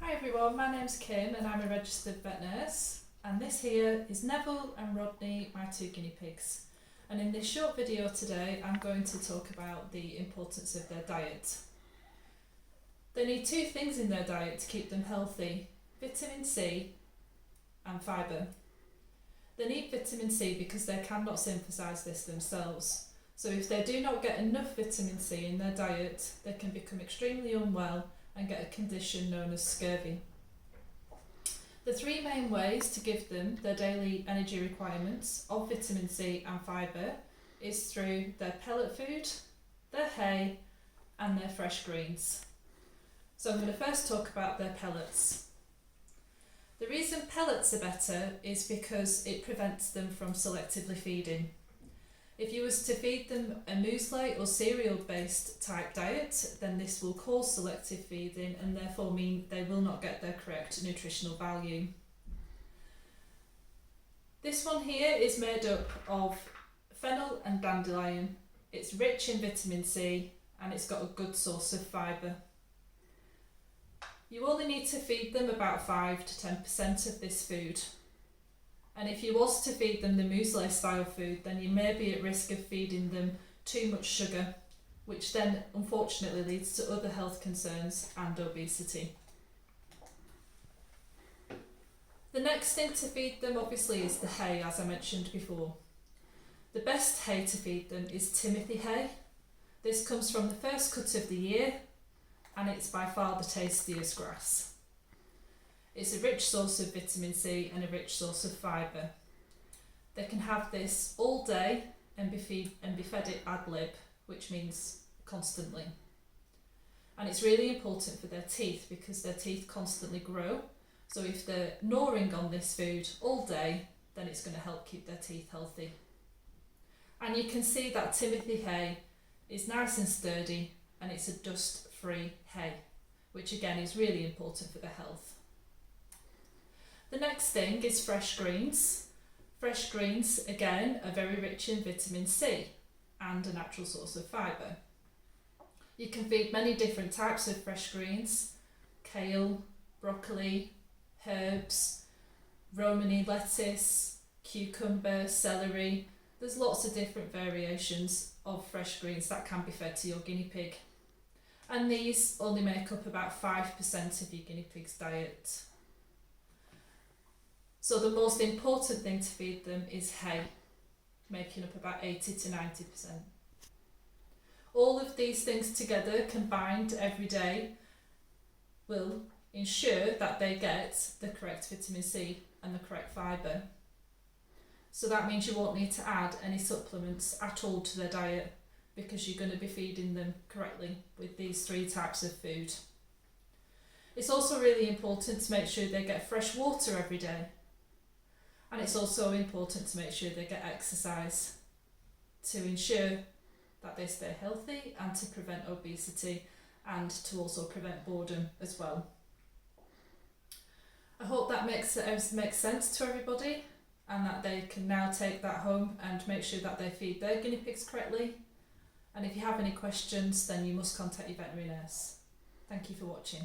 Hi everyone, my name's Kim and I'm a registered vet nurse, and this here is Neville and Rodney, my two guinea pigs. And in this short video today I'm going to talk about the importance of their diet. They need two things in their diet to keep them healthy: vitamin C and fibre. They need vitamin C because they cannot synthesise this themselves. So if they do not get enough vitamin C in their diet, they can become extremely unwell and get a condition known as scurvy. The three main ways to give them their daily energy requirements of vitamin C and fibre is through their pellet food, their hay and their fresh greens. So I'm going to first talk about their pellets. The reason pellets are better is because it prevents them from selectively feeding. If you was to feed them a muesli or cereal based type diet, then this will cause selective feeding and therefore mean they will not get their correct nutritional value. This one here is made up of fennel and dandelion. It's rich in vitamin C and it's got a good source of fibre. You only need to feed them about 5 to 10% of this food. And if you was to feed them the muesli style food, then you may be at risk of feeding them too much sugar, which then unfortunately leads to other health concerns and obesity. The next thing to feed them obviously is the hay, as I mentioned before. The best hay to feed them is Timothy hay. This comes from the first cut of the year and it's by far the tastiest grass. It's a rich source of vitamin C and a rich source of fibre. They can have this all day and be fed it ad lib, which means constantly. And it's really important for their teeth because their teeth constantly grow. So if they're gnawing on this food all day, then it's going to help keep their teeth healthy. And you can see that Timothy hay is nice and sturdy and it's a dust-free hay, which again is really important for their health. The next thing is fresh greens. Fresh greens, again, are very rich in vitamin C and a natural source of fibre. You can feed many different types of fresh greens: kale, broccoli, herbs, Romani lettuce, cucumber, celery. There's lots of different variations of fresh greens that can be fed to your guinea pig. And these only make up about 5% of your guinea pig's diet. So the most important thing to feed them is hay, making up about 80 to 90%. All of these things together combined every day will ensure that they get the correct vitamin C and the correct fibre. So that means you won't need to add any supplements at all to their diet because you're going to be feeding them correctly with these three types of food. It's also really important to make sure they get fresh water every day. And it's also important to make sure they get exercise to ensure that they stay healthy and to prevent obesity and to also prevent boredom as well. I hope that makes sense to everybody and that they can now take that home and make sure that they feed their guinea pigs correctly. And if you have any questions, then you must contact your veterinary nurse. Thank you for watching.